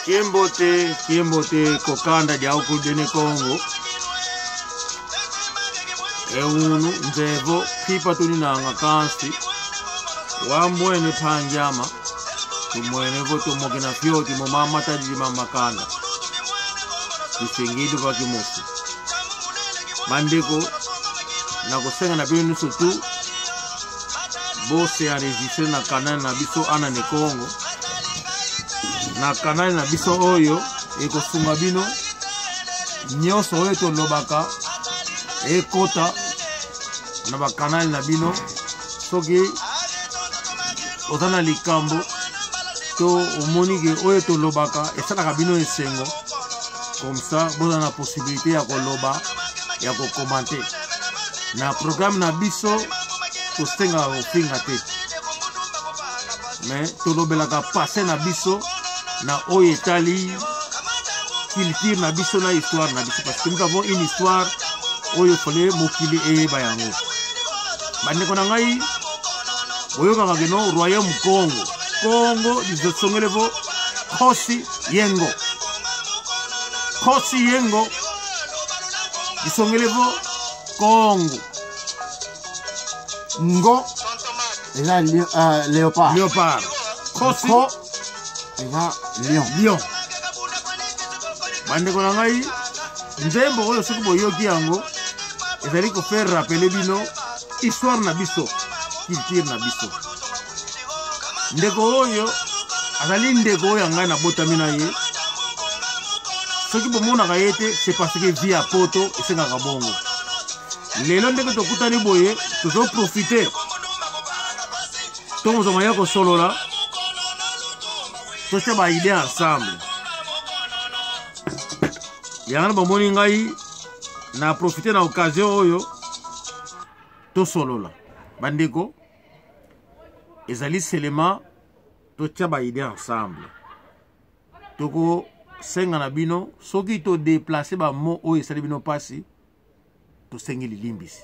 Kimbote kokanda dia ukudene Kongo. Unu nzevo pipa tunina ngakansi. Wambwene panjama. Tumwene voto mogina fioti mo mama tajiri mama kanda. Isengidu kwa kimosi. Bandeko na kusenga na bino sutu. Bose ya registre na kanali na biso ana ne Kongo. Na kanali na biso oyo eko sunga bino nyoso oyo to lobaka ekota na ba kanali na bino soki ozana likambo to omonike oyo to lobaka esalaka bino esengo comme ça boza na possibilité ya koloba ya ko commenter na programme na biso to stenga ofinga te mais to lobelaka passer na biso na oyo etali culture na biso na histoire na biso parce que nous avons une histoire oyo fallait mokili eyeba yango bandeko na ngai oyokaka keno royaume Congo lisosongelevo Kosi Yengo lisongelevo Congo ngo eza léopard Kosi eza lion bandeko na ngai nzembo oyo soki boyoki yango ezali ko faire rappeler bino histoire na biso culture na biso ndeko oyo azali ndeko oyo ngai na botami na ye soki bomonaka ye te c'est parce que vie ya poto esengaka bongo lelo ndenge tokutani boye tozoprofite tozoma ya kosolola totia baide ensemble yangana bomoni ngai na profite na occasion oyo tosolola bandeko ezali selema totia baide ensemble toko senga na bino soki to déplacer ba mo oyo esali bino pasi to sengi lilimbisi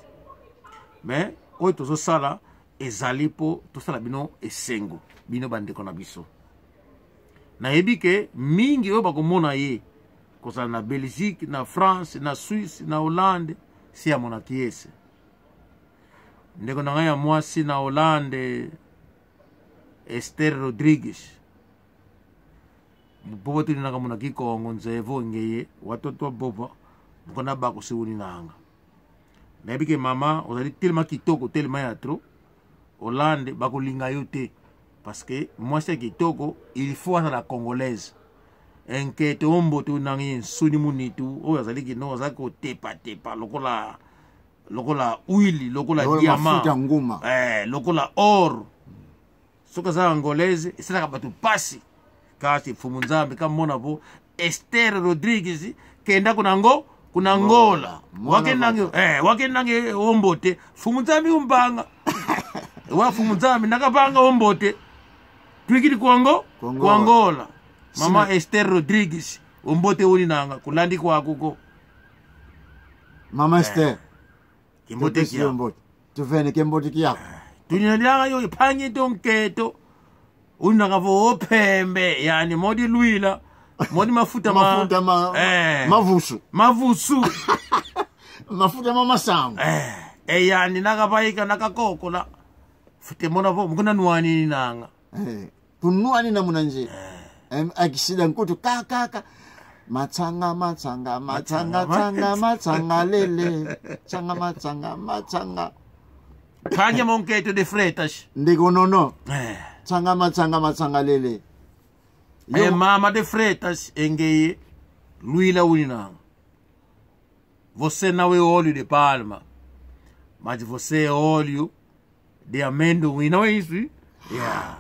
mais oyo tozosala ezali po tosala bino esengo bino bandeko na biso nayebi ke mingi oyo bakomona ye kozala na Belgique, na France, na Suisse, na Hollande si ya monaki ese ndeko na ngai ya mwasi na Hollande Esther Rodriguez bobo tuli naka monaki Kongo nzevo ngeye watoto bobo mkona bako siwuni nanga nayebi ke mama ozali telema kitoko telema ya tro Hollande bako linga yo te parce que mwasi ya kitoko il faut être la congolaise enquête ombo tu nangi suni munitu oyo azali kino azako tepa lokola huile lokola diamant lokola or soka za angolaise esala batu pasi kasi fumunzambe kama mona bo Esther Rodriguez kenda kuna Angola wakendange ombote fumunzambe umbanga wa fumunzambe nakabanga ombote twikiri ku Angola mama Esther Rodriguez ombote uni nanga kulandi kwa kuko mama Esther kimbote kia tuvene kimbote kia tunyandanga yo panye donketo unanga vo pembe yani modi luila modi mafuta mavusu mafuta mama sangu yani nakabaika nakakokola fute mona vo mkuna nuani nanga kunuani na munanje akisida nkutu kaka matsanga lele matsanga kanya monketo de fretas ndiko nono matsanga lele mama de fretas engeye luila unina você não é óleo de palma mas você é óleo de amendoim, não é isso? Yeah.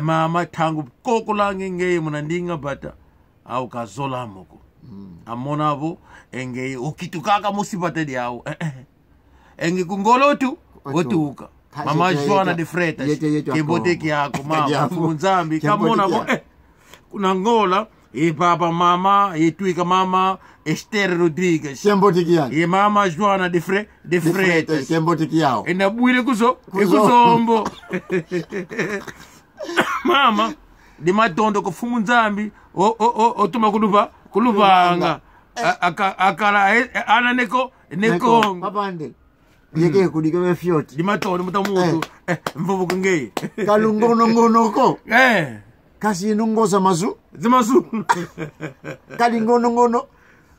Mama tangu koko lange ngeye munandinga bata au kazola moko amonavo engeye ukitukaka musibate diao enge kungolotu otuka mama Joana de Freitas kemboteki yako mama funzambi kamona vo kuna ngola papa mama tuika mama Esther Rodriguez kemboteki yako mama Joana de Freitas kemboteki yao ena buile kuzombo mama di matondo ko fumu nzambi o tuma kulubanga akala ana neko papande yeke kudike be fioti di matondo mutamutu mvubu kunge kalungono ko kasi nungoza mazu zimazu kali ngono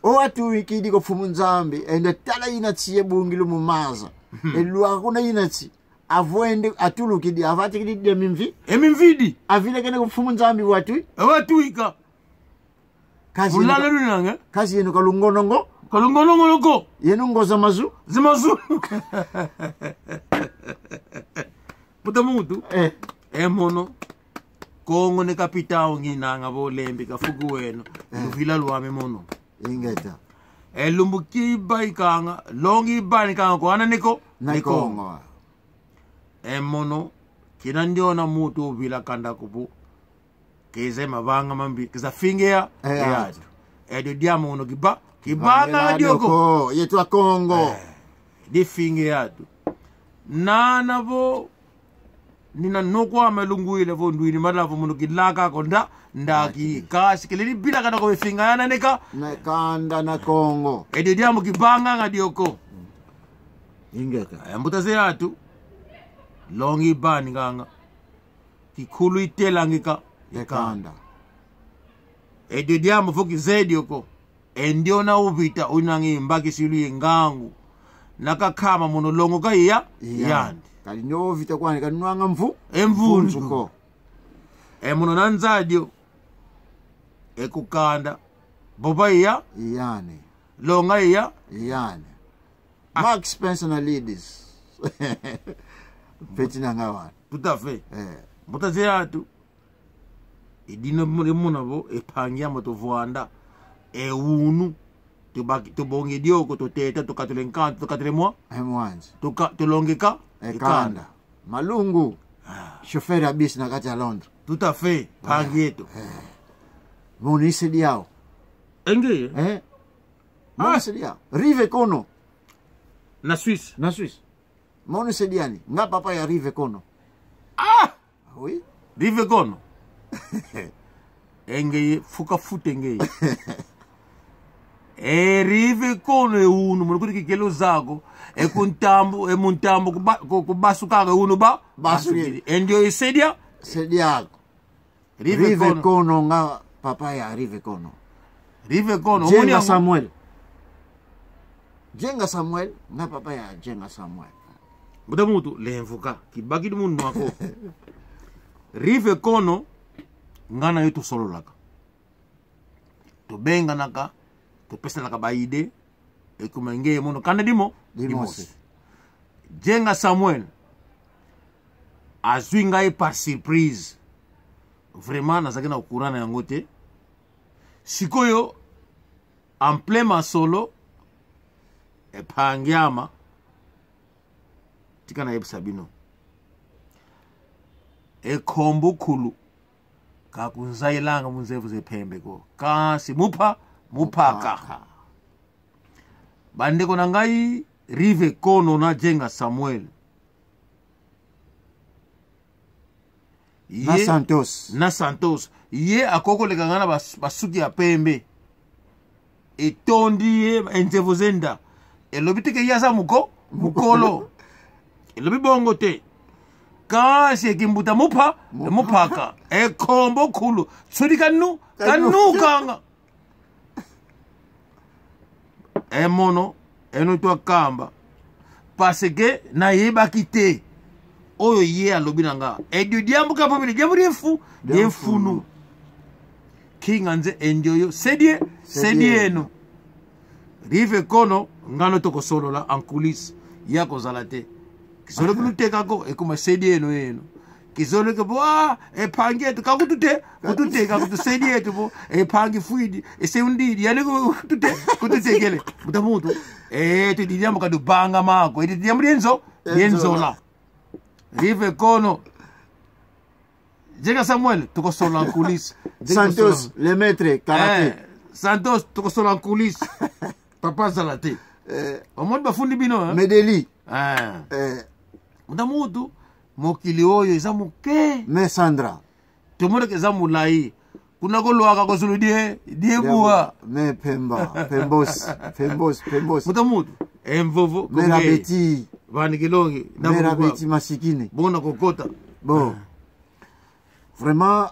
o watu wikidi ko fumu nzambi ende tala inatsi yebungilu mumaza elwa kuna inatsi avoende atulukidi avati kidi demimvi emimvidi avile kene ko fumu nzambi watu ika kasi ulala lunanga kasi yenu kalungono ko yenu ngoza mazu zimazu putamutu mono kongo ne kapitao nginanga bolembi kafuku weno luvila lwame mono ingeta lumbuki baikanga longi baikanga ko ana niko kongo mono kina ndiona mutu uvila kanda kupu keze mabanga mambi kiza fingea yatu edo diamo uno kibanga dioko yetu Kongo di fingea yatu nana vo nina noko amelunguile vo nduini madavo muno kilaka konda ndaki kasi kilini bila kada ko finga yana neka na kanda na Kongo edo diamo kibanga ngadioko ingeka mbutaze yatu longi bani nganga kikulu itelangika yakanda edo diamo foki zedi oko endio na ubita unangi mbaki silu yengangu nakakama muno longo ka yandi kali nyo vita kwani kali nwanga mvunzuko muno nanzadio ekukanda boba yani longa yani Mark Spencer na ladies petina ngawa tout à fait mutaze atu idino muna bo epangia moto voanda unu tubonge dioko toteta tukatulenkanto tukatelemwa emwanzi tulongeka ekanda malungu chauffeur ya bisi na kati ya Londres tout à fait pangieto monise diao enge monise diao Rive Kono na Suisse monise diani nga papa ya Rive Kono oui Rive Kono enge fuka fute nge Rive Kono unu muno kuti kelo zako muntambo kubasuka unu basukiri endio sediako Rive Kono nga papa ya Rive Kono Jenga Samuel nga papa ya Jenga Samuel mudamutu lenfuka kibaki mundu wako Rive Kono ngana yetu solo laka tubenga naka tupesa naka baide ekumenge mono kanda dimosi Jenga Samuel azwinga par surprise vraiment nazakena ukurana yangote sikoyo en plein masolo epangiama tikana yebsabino ekhombo khulu kakunzayilanga munzevu zephembe ko kasi muphaka bande kona ngai Rive Kono na Jenga Samuel na Santos ye akoko lekangana basuki ya pembe etondi ye enzevu zenda elobitike yasa mukolo elobi bongo te kasi ekimbuta muphaka ekhombo khulu tsudi kanukanga mono eno to kamba parce que na yebaki te oyo ye alobi nanga edio diambu kapabili diambu defunu kinga nze endioyo sedie eno Rive Kono ngano toko solola en coulisses yako zalate kisolo kulutekako ekuma sedie eno kisolo ke bo epange to kututeka kutusedie etu bo epangi fuidi eseundidi yani kututekele mutamutu to diambu kadubanga mako edi diambu yenzola Rive Kono Jenga Samuel toko solo en coulisses Santos le maître karaté Santos toko solo en coulisses papa zalate omoni bafundi bino Medeli mudamutu mokili oyo eza moke me Sandra tomona ke za mulai kuna ko loaka ko sulu die bua me pemba pembos mutamutu mvovo mera beti vani kilongi mera beti masikini bona kokota bon vraiment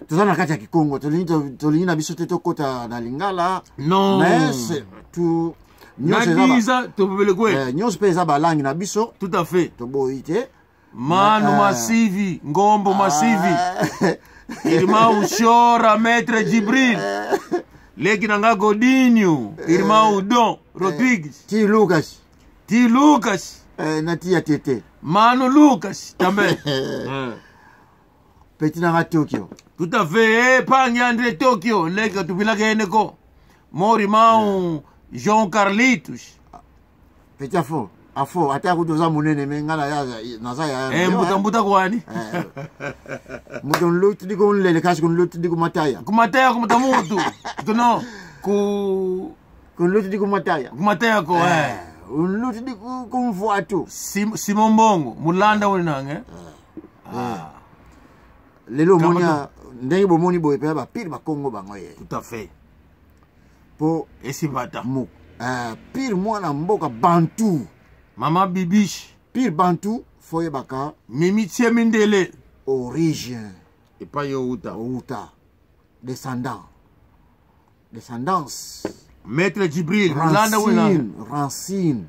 tozana kati ya Kikongo tolingi na biso te tokota na Lingala non mais tu nyonso tobele kwe nyonso mpe eza balangi na biso tout à fait toboyi te mano masivi ngombo masivi irima ushora maître Jibril leki nanga Godinho irima udon Rodrigues ti Lucas na ti ya tete mano Lucas tambe petit nanga Tokyo tout à fait pangi André Tokyo leki tupila kene ko mori mau Jean Carlitos petit afo ata kutoza munene mengana ya naza ya mbuta kwani muton lutu diko nlele kasi kun lutu diko mataya kumutamutu kuno kun lutu diko mataya ko lutu diko kumfuatu Simon Bongo mulanda woni nange lelo monya ndenge bomoni boye pe ba pire ba Kongo bango ye tout à fait po esibata mu pire mwana mboka Bantu Mama Bibiche pire Bantu foye baka Mimi Mindele origine et pas Youta descendance Maître Jibril Racine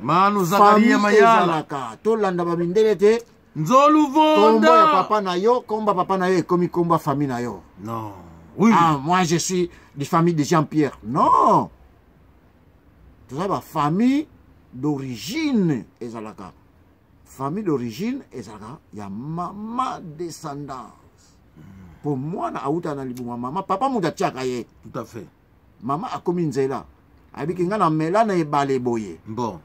Manu Zakaria Mayala tolanda ba mindele te Nzolu Vonda komba ya papa na yo komi komba famille na yo non oui moi je suis de famille de Jean-Pierre non tout ça ba famille d'origine ezalaka ya mama descendance pour moi na auta na libuma mama papa muta tiaka ye tout à fait mama akomi nzela abiki nga na mela na ebale boye bon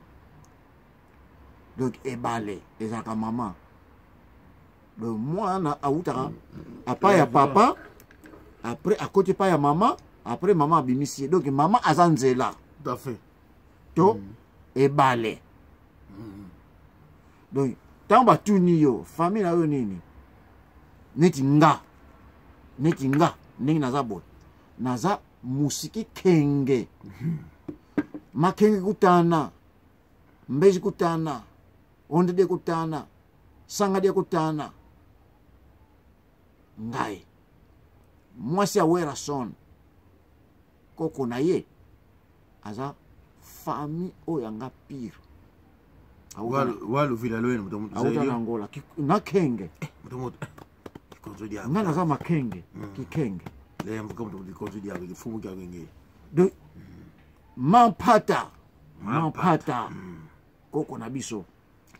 donc ebale ezalaka mama donc moi na auta apa ya papa après à côté pas ya mama après maman abimisi donc maman azanzela tout à fait to ebale donc tant ba tuni yo famille na yo nini neti nga ndenge naza bote naza musiki kenge makenge kutana mbezi kutana ondede kutana sangade kutana ngai mwasi awera son koko na ye aza famille oyanga pire walu vila loene mutamutu auta na Angola na kenge mutamutu konzodia nga naza makenge kikenge le mvuka mutamutu konzodia kifumu kya ngenge de mampata koko na biso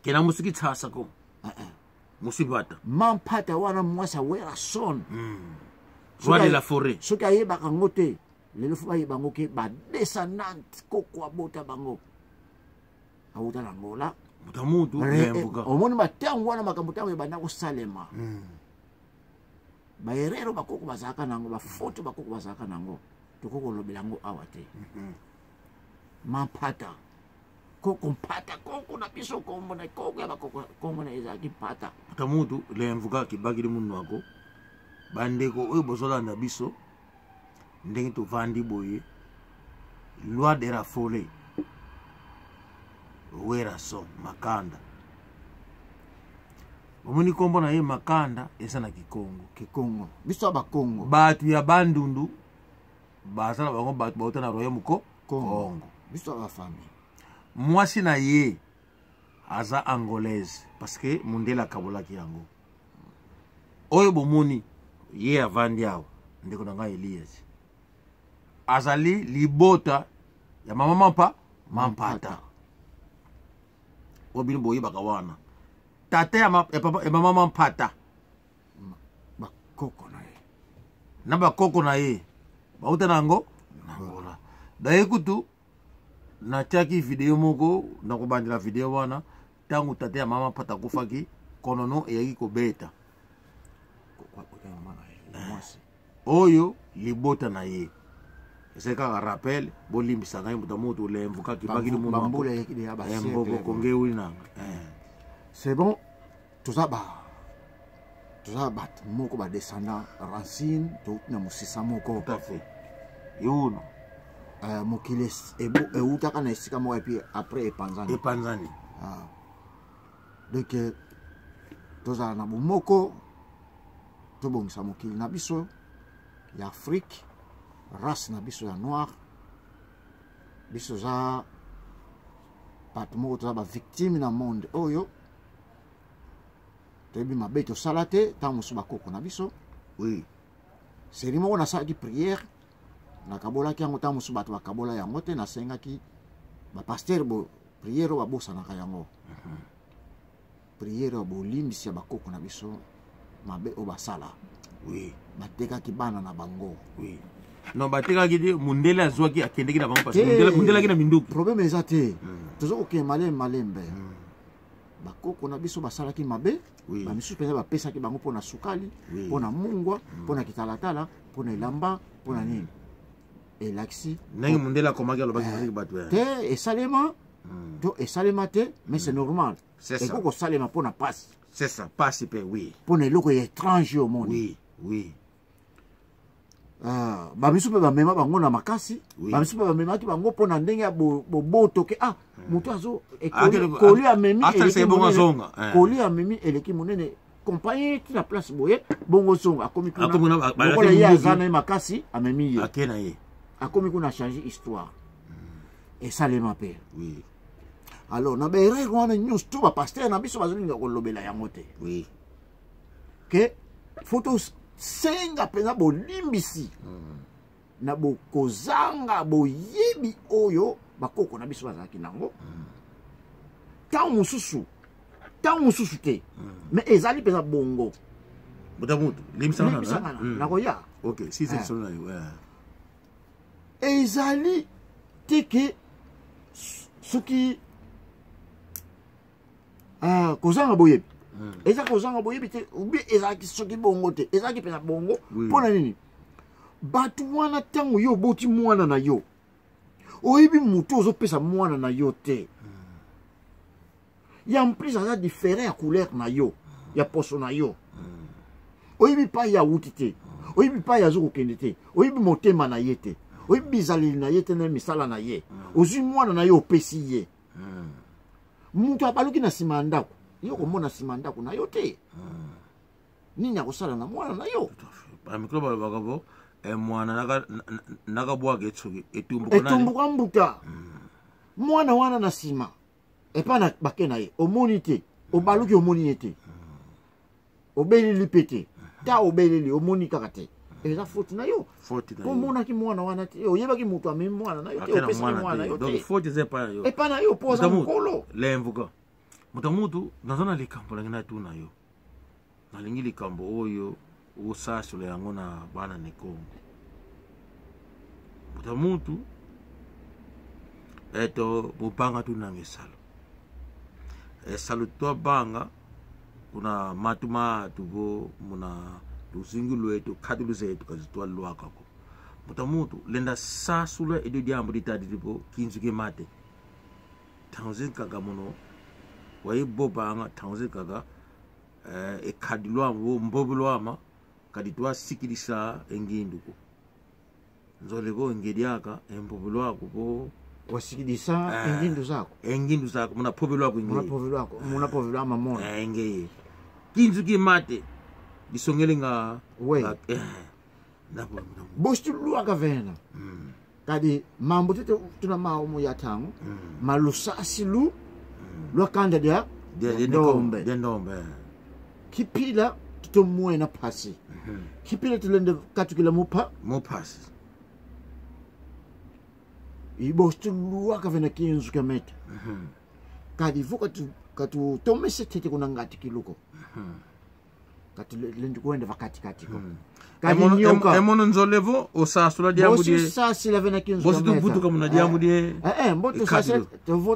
kena musiki tsasa ko musibata mampata wana mwasa wera son Roi de la forêt soki ayebaka ngo te lelo fo bayeba ngo ke badescendante koko abota bango auta na Angola mutamutu mvuka omoni batango wana makambo tango ebanda kosalema baherero bakoko bazalaka nango bafoto bakoko bazalaka nango tokoko lobela yango awa te mampata koko mpata koko na biso kombo na koko ya bakoko kombo na ezalaki mpata mutamutu le mvuka kibakili mundu wako bandeko oyo bozolanda biso ndenge tovandi boye loi de la forêt wera son makanda omoni kombo na ye makanda eza na Kikongo biso ba Kongo batu ya bandundu basala bango batu bauta na royaume Congo biso ba famille mwasi na ye aza angolaise parce que mundela kabolaki yango oyo bomoni ye avandi awa ndeko na ngai Elias azali libota ya mama mampata obini boye bakawana tate ya mama mampata bakoko na ye na bakoko na ye bauta nango nangola daye kutu natiaki video moko nakobandela video wana tangu tate ya mama mampata kufaki konono eyaki kobeta oyo libota na ye ese kaka rappel bolimbisa ngai mutamutu le mvuka kibakili mundu bambula yekide ya basi mboko konge uli nanga c'est bon tout ça toza bato moko badescendant Racine touti na mosisa moko tout à fait yuno mokili eutaka na esika moko epi après epanzani donc tozala na bomoko tobongisa mokili na biso ya Afrique race na biso ya noir biso za bato moko toza bavictime na monde oyo toyebi mabe tosala te ntango mosusu bakoko na biso oui seri moko nasalaki priere nakabolaki yango ntango mosusu bato bakabola yango te nasengaki bapaster priere oyo babosanaka yango priere oyo bolimbisi ya bakoko na biso mabe oyo basala oui batekaki bana na bango oui non batekaki te mundele azwaki akendeki na bango parce que mundele aki na minduku problème eza te toza kokende malembe bakoko na biso basalaki mabe bamisusu mpenza bapesaki bango mpona sukali mpona mungwa mpona kitalatala mpona elamba mpona nini elakisi ndenge mundele akomaki alobaki bato te esalema to esalema te mais c'est normal ekoki kosalema mpona pasi c'est ça pasi mpe oui mpona eloko ya étranger au monde oui bamisu mpe bamema bango na makasi bamisu mpe bamemaki bango mpona ndenge ya boboto ke moto azo koli amemi eleki monene compagnie ti na place boye bongo songa akomi kuna ye aza na ye makasi amemi ye akomi kuna change histoire esalema mpe alors na baerreur wana nyonso to bapaster na biso bazolinga kolobela yango te ke foto senga mpenza bolimbisi na bokozanga boyebi oyo bakoko na biso bazalaki nango ntango mosusu te mais ezali mpenza bongo limbisanga nakoya ezali te ke soki kozanga boyebi eza kozanga boyebi te ubie ezalaki soki bongo te ezalaki mpenza bongo mpona nini bato wana ntango yo oboti mwana na yo oyebi motu ozopesa mwana na yo te ya mplis aza diferent ya couleur na yo ya poso na yo oyebi pai awuti te oyebi pai azokokende te oyebi motema na ye te oyebi bizaleli na ye te na misala na ye ozwi mwana na yo opesi ye moto abaluki na nsima ya ndako yo komona nsima ndako na yo te nini akosala na mwana na yo bamikro balobaka bo mwana nakabwaka etsoki etumbuka mbuta mwana wana na nsima epa na bake na ye omoni te obaluki omoni ye te obeleli mpe te ta obeleli omoni kaka te eza foti na yo omonaki mwana wana te oyebaki moto amemi mwana na yo te opesaki mwana na yo te epa na yo mpo oza mokolo lemvuka moto mutu naza na likambo nange natuna yo nalingi likambo oyo osasola yango na bana ne Kongo moto mutu eto bopanga tunanga esalo to banga kuna matuma tubo muna tusingulo eto kadulu zetu kazitwa lwaka ko moto mutu lenda sasula edo diambo ditadi tipo kinzuke mate tanzin kagamono wayi bobanga tanze kaga ekadilwa mbobulwama kaditwa sikilisa enginduko nzolego engediaka embobulwako bo wasikilisa engindu zako muna pobelwako muna pobelwa mamona engeye kinzuki mate disongelenga bostuluaka vena kadi mambo tete tuna maomo ya tango malusasilu lwakanda dia ndombe kipila tutomwe na pasi kipila tulende katukila mupasi ibostuluwa kavena kinzu kameta kadi vuka katu tomese tete kuna ngati kiluko kati lendi kuenda vakati ko kadi nyoka emono nzolevo osasula diambu die osasila vena kinzu kameta bosi butu kamuna diambu die mboto sasila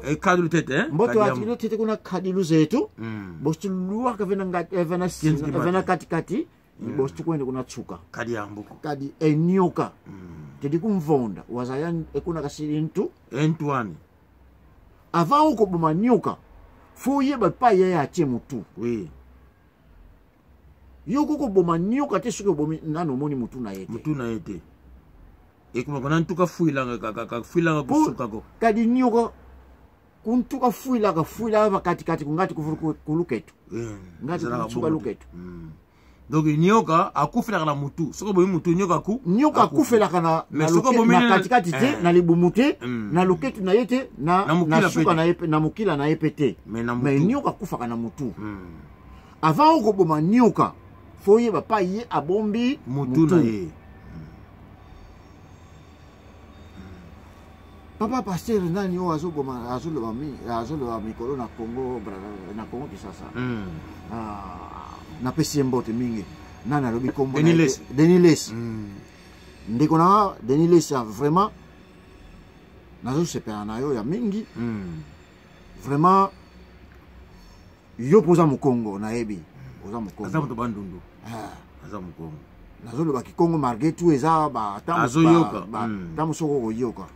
e kadulu tete mboto atilo tete kuna kadilu zetu bostuluwa kavena ngati vena kati bosti kuenda kuna tsuka kadi yambuko kadi enyoka tedi kumvonda wazaya ekuna kasirintu entwani ava uko boma nyoka fo yeba pa ye atie mutu oui yo koko boma nyoka te soki obomi nano omoni mutu na ye te. Mutu na ye te. Ekoma kona ntuka fuilanga kusuka ko. Kadi nyoka kuntuka fuilanga bakatikati kungati kuluketu. Ngati kusuka luketu. Donc nyoka akufela kana mutu. Soko bomi mutu nyoka ku. Nyoka akufela kana na katikati te na libumu te na luketu na ye te na suka na ye na mukila na ye pete. Mais nyoka akufa kana mutu. Avant okoboma nyoka foye ba ye abombi mutu na ye. Papa pasteur nani o azoboma azoloba mikolo na Congo Kinshasa. Na pesi mbote mingi. Nana lobi kombo Deniles. Ndeko na Deniles vraiment nazo sepela na yo ya mingi. Vraiment yo poza mu Congo na yebi. Poza mu Congo. Azamu to bandundu. Azamu Congo. Nazo loba ki Congo margetu eza ba tamu soko ko yoka.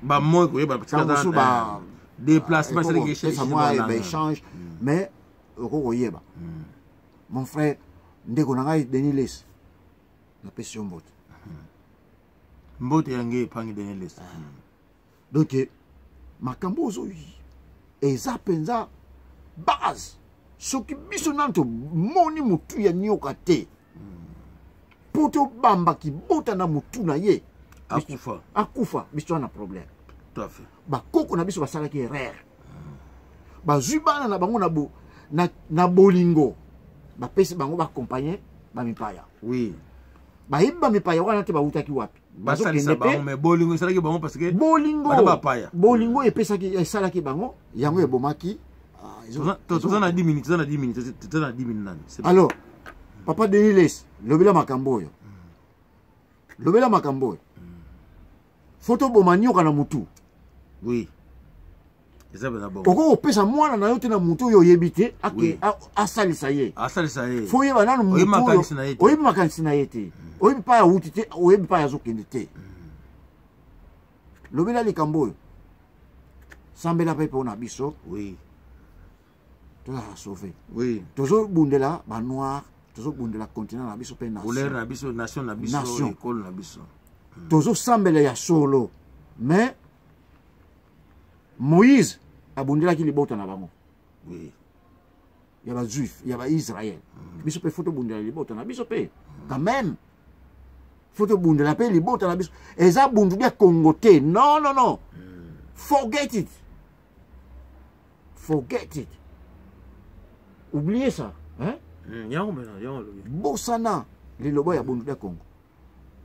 Ba moi ko yeba parce ba déplacement c'est que ça moi échange mais ko yeba. Mon frère ndeko na ngai Deniles na pesi mbote. Mbote yange pangi Deniles. Donc makambo ozoyi eza penza base soki biso nanto moni mutu ya nyoka te. Poto bamba ki bota na mutu na ye akufa biso na problème. Tout à fait. Ba koko na biso basala ki erreur. Ba zubana na bango na bolingo. Ba pesi bango ba accompagner ba mipaya. Oui. Ba hibba mipaya wana te ba utaki wapi. Basalisa bango mais bolingo esalaki bango parce que bolingo epesaki esalaki bango yango ebomaki. Tozana 10 minutes, tozana 10 minutes. Alors, papa Deniles, lobela makambo yo. Lobela makambo yo. Photo bomanyoka na mutu. Oui. Eza bena bon. Oko opesa mwana na yo te na mutu yo yebite ake asalisa ye. Asalisa ye. Foye banano mutu. Oyebi makanisi na ye te. Oyebi pa ya uti te, oyebi pa ya zokende te. Lobela likambo yo. Sambela pepe ona biso. Oui. Toza sauver. Oui. Tozo bundela ba noir, tozo bundela continent na biso pe nation. Couleur na biso, nation na biso, école na biso. Tozo sambela ya solo. Mais Moïse abundela ki libota na bango. Oui. Ya ba juif, ya ba Israël. Biso pe photo bundela libota na biso pe. Quand même. Photo bundela pe libota na biso. Eza bundu ya Congo te. Non non non. Forget it. Forget it. Oubliez ça, hein? Bosana, les lobo ya bundu de Congo.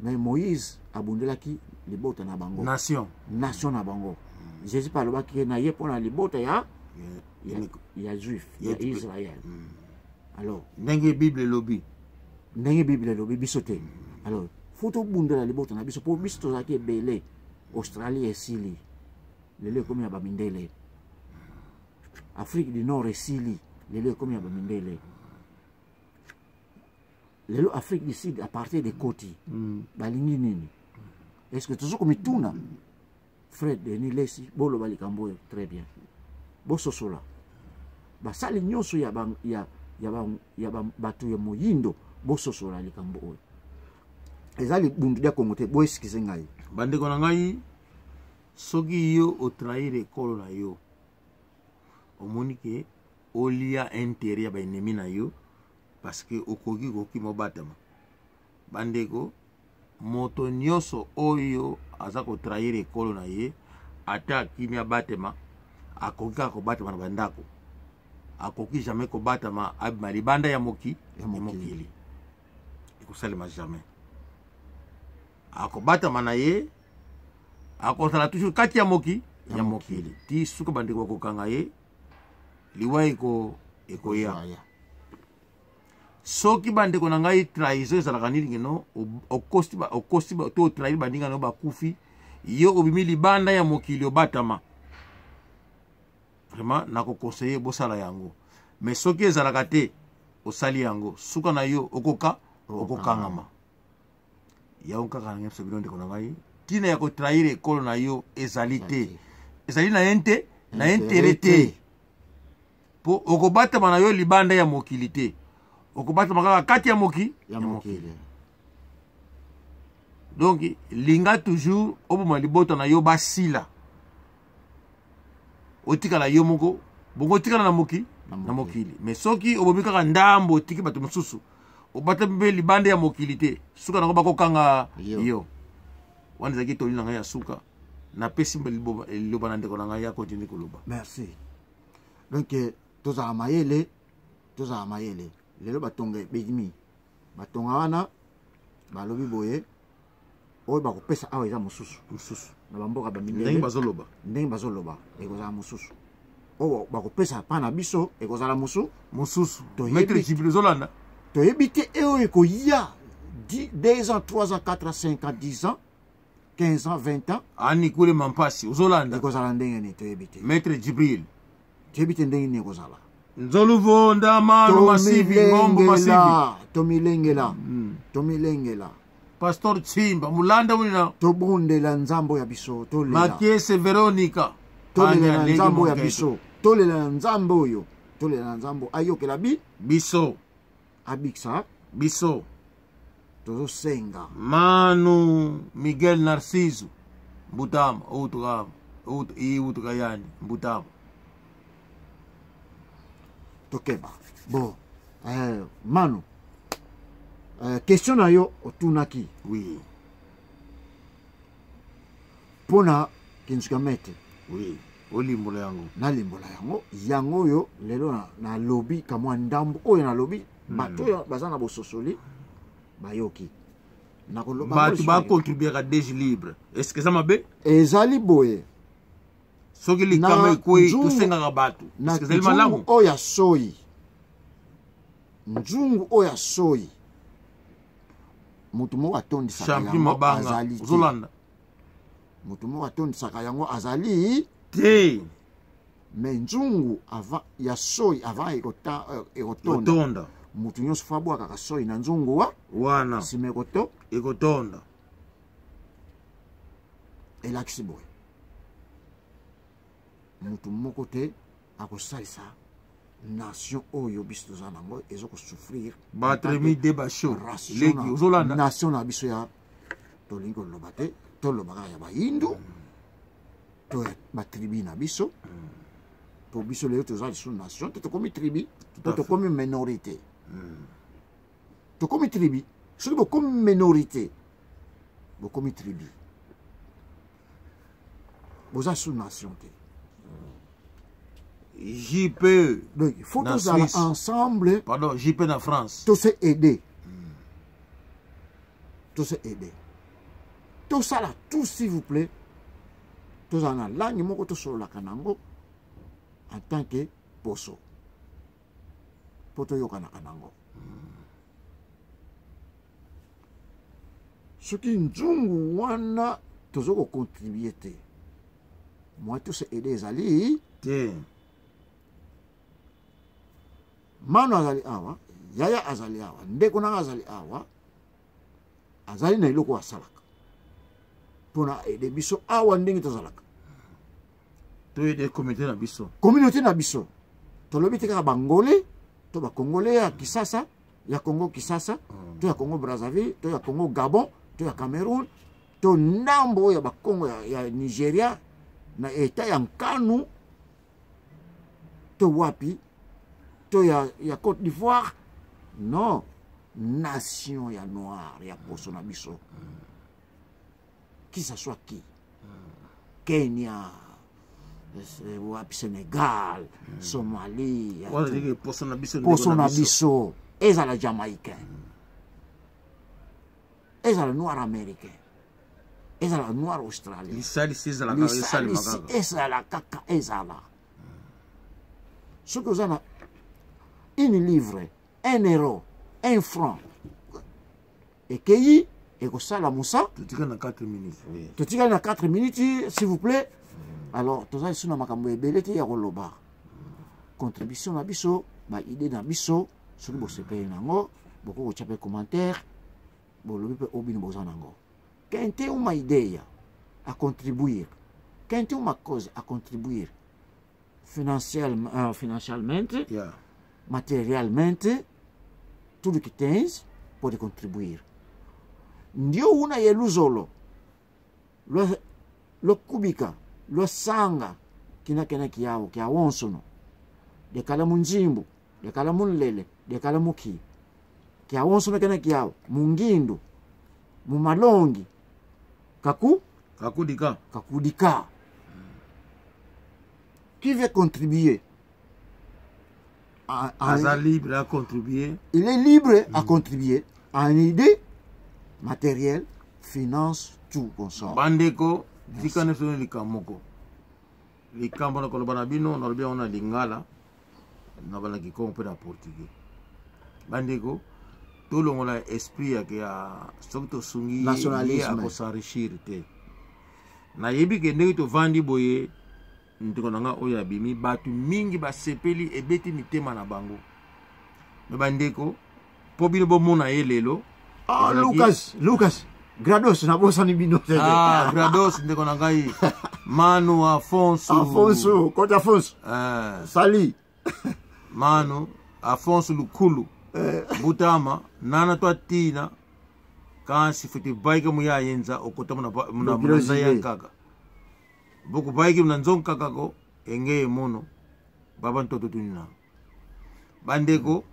Mais Moïse abundelaki libota na bango. Nation na bango. Jésus parle ki na ye pona libota ya juif, ya Israël. Alors, ndenge Bible lobi. Ndenge Bible lobi bisote. Alors, photo bundela libota na biso po biso tozaki belé Australie et Sili. Lele komi ya bamindele. Afrique du Nord et Sili. Lelo comme yaba mindele. Lelo Afrique du Sud à partir des Koti. Balingi nini. Est-ce que toujours comme tuna Fred Denilesi bolo balikambo très bien. Boso sola. Ba sali nyoso ya batu ya moyindo boso sola likambo oyo. Ezali bundu ya Kongo te bo eskize ngai. Bande kona ngai soki yo o trahir ekolo na yo. Omonike olia intérêt ba ennemi na yo parce que okoki mobatama bandeko moto nyoso oyo aza ko trahir ekolo na ye ata kimia batema akoki ko batama na bandako akoki jamais ko batama abima libanda ya mokili ekosalema jamais akobatama na ye akosala toujours kati ya mokili ti suka bandeko kokanga ye liwa eko ya soki bandeko na ngai trahison ezalaka nini ngeno okosti to trahir bandinga no bakufi yo obimi libanda ya mokili obatama vraiment nakokonseye bosala yango mais soki ezalaka te osali yango suka na yo okokangama yango kaka na ngeso bino ndeko na ngai tina ya kotrahir ekolo na yo ezali te ezali na intérêt te po okobatama na yo libanda ya mokili te okobata makaka kati ya mokili. Donc linga toujours oboma libota na yo basila otikala yo moko bongo otikala na mokili mais soki obomi kaka ndambo otiki bato mosusu obata mpe libande ya mokili te suka nango bakokanga yo wana ezalaki toli na ngai ya suka napesi mpe liloba na ndeko na ngai ya continue koloba. Merci. Donc tozala mayele lelo batonga ebegimi batonga wana balobi boye oyo bakopesa awa eza mosusu na bamboka bamindele ndenge bazoloba ekozala mosusu oyo bakopesa pa na biso ekozala mosusu toyebi te oyo ekoya 2 ans 3 ans 4 ans 5 ans 10 ans 15 ans 20 ans anikule mampasi ozolanda ekozala ndenge ni toyebi te maître Jibril toyebi te ndenge ni ekozala nzoluvo ndamano masivi ngombo masivi tomilengela Pastor Chimba mulanda wina tobundela nzambo ya biso tolela Makiese Veronica tolela nzambo ya biso tolela nzambo oyo tolela nzambo ayokela biso abiksa biso tozosenga Manu Miguel Narciso Mbutama utukayani Mbutama tokeba bon Manu question na yo otunaki oui pona kinsukamete oui olimbola yango nalimbola yango oyo lelo na lobi kamwa ndambo oyo na lobi bato oyo baza na bososoli bayoki bato bacontribuer ka déj libre est-ce que ça mabe ezali boye soki likama ekwe tosengaka bato na malamu oyo ya soyi nzungu oyo ya soyi mutu moko atondisaka yango azali ozolanda mutu moko atondisaka yango azali te me nzungu ya soyi avant ekotonda mutu nyonso fa abwakaka soyi na nzungu wana nsima ekotonda elakisi boye mutu moko te akosalisa nation oyo biso toza nango ezokosouffrir batremi de basho leki ozolanda nation na biso ya tolingi koloba te tolobaka ya bayindu to batribi na biso po biso lelo toza lisusu nation te tokomi tribi to tokomi minorité tokomi tribi soki bokomi minorité bokomi tribi boza lisusu nation te. JP donc il faut tous aller ensemble. Pardon, JP na France. Tous se aider. Tout ça là, tout s'il vous plaît. Tous en a là, ni moko to solo la kanango en tant que poso. Poto yo kanango. Ce qui nzungu wana tozoko contribuer te. Moi tous se aider zali. Manu azali awa, yaya azali awa, ndeko nanga azali awa, azali na iloko asalaka. Pona ede biso awa ndenge tozalaka. To ede communauté na biso. Communauté na biso. Tolobi te kaka bangolais, to ba congolais ya Kisasa, ya Congo Kisasa, to ya Congo Brazzaville, to ya Congo Gabon, to ya Cameroun, to ndambo ya ba Congo ya Nigeria, na eta ya Nkanu, to wapi. Il y a Côte d'Ivoire. Non. Nation ya noir, ya poso na biso. Qui ça soit qui. Kenya, Sénégal, Somalie. Poso na biso. Ezala Jamaïcain. Ezala noir américain. Ezala noir australien. Ezala kaka ezala. Ce que vous avez une livre, 1 euro, 1 franc. Et qu'il et que ça la moussa. Tu tiens dans 4 minutes. Tu tiens dans 4 minutes, s'il vous plaît. Alors, tu as sur makambo ebelete ya koloba. Contribution na biso, ba idée na biso, soki bo sepe nango, boko ko chape commentaire, bo lobi pe obini boza nango. Kente uma idée à contribuer. Kente uma cause à contribuer. Financièrement, yeah. Materialmente, tudo que tens, pode contribuir. Ndio una ye luzolo, lo kubika, lo sanga, kina kiao, kia wonsono, de kala munjimbu, de kala munlele, de kala muki, kia wonsono kina kiao, mungindu, mumalongi, kakudika. Qui veut contribuer? Libre à contribuer. Il est libre à contribuer en idée, matériel, finance, tout comme ça. Bandeko, dikane sone likamoko. Likambo na kolobana bino na lobia ona lingala na bala ki kompe na portugais. Bandeko, tout le monde esprit ya sokto sungi nationalisme ya ko s'enrichir te. Na yebi ke ndenge to vandi boye ndiko nanga oya bimi batu mingi ba sepeli ebeti mitema na bango. Me bandeko, po bino bo mona elelo. Ah, Lucas, Grados na bosa ni bino. Ah, Grados ndeko nangai. Manu Afonso, Coach Afonso. Sali. Manu Afonso Lukulu. Butama nana to tina kasi futi baika muya yenza okota muna zayankaka. Boku baiki mnanzonka kako enge mono baba ntoto tunina. Bandeko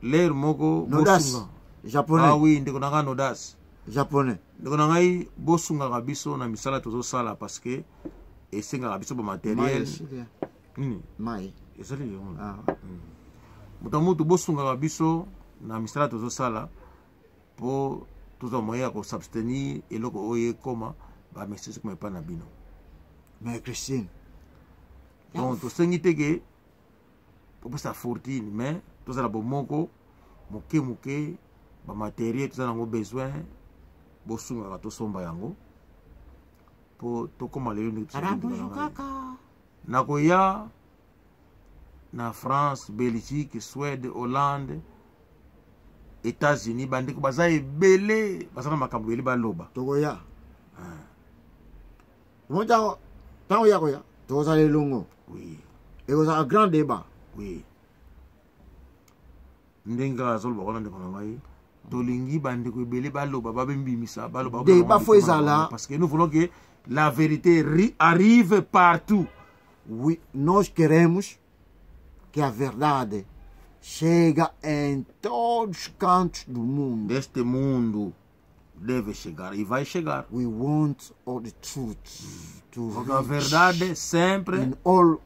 ler moko Nodas japonais. Ah oui, ndeko nanga Nodas japonais. Ndeko nangai bosunga kabiso na misala tozo sala parce que esenga kabiso ba matériel. Mai. Esali yo. Ah. Mutamutu bosunga kabiso na misala tozo sala po tozo moya ko s'abstenir eloko oye koma ba message ko pa na bino. Mais Christine. Donc, tu sais que pour sa fortune, mais tu as bomoko, moke, ba matériel, tu as besoin, bosunga to somba yango. Pour to comme aller nous. Nakoya na France, Belgique, Suède, Hollande, États-Unis, bandi ko bazaye belé, basana makambo belé baloba. Tokoya. Monta tant ya koya, toza le longo. Oui. Et vous avez un grand débat. Oui. Ndenga zol ba kolande kono ngai. Tolingi bandi ko belé baloba babembimisa baloba. Débat faut ezala parce que nous voulons que la vérité arrive partout. Oui, nós queremos que a verdade chega em todos os cantos do mundo. Deste mundo deve chegar e vai chegar. We want all the truth to porque a verdade sempre in all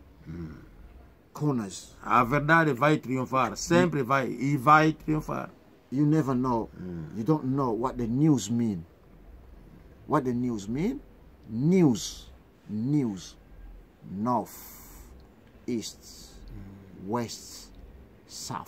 corners. A verdade vai triunfar, sempre vai e vai triunfar. You never know. You don't know what the news mean. What the news mean? News, north, east, west, south.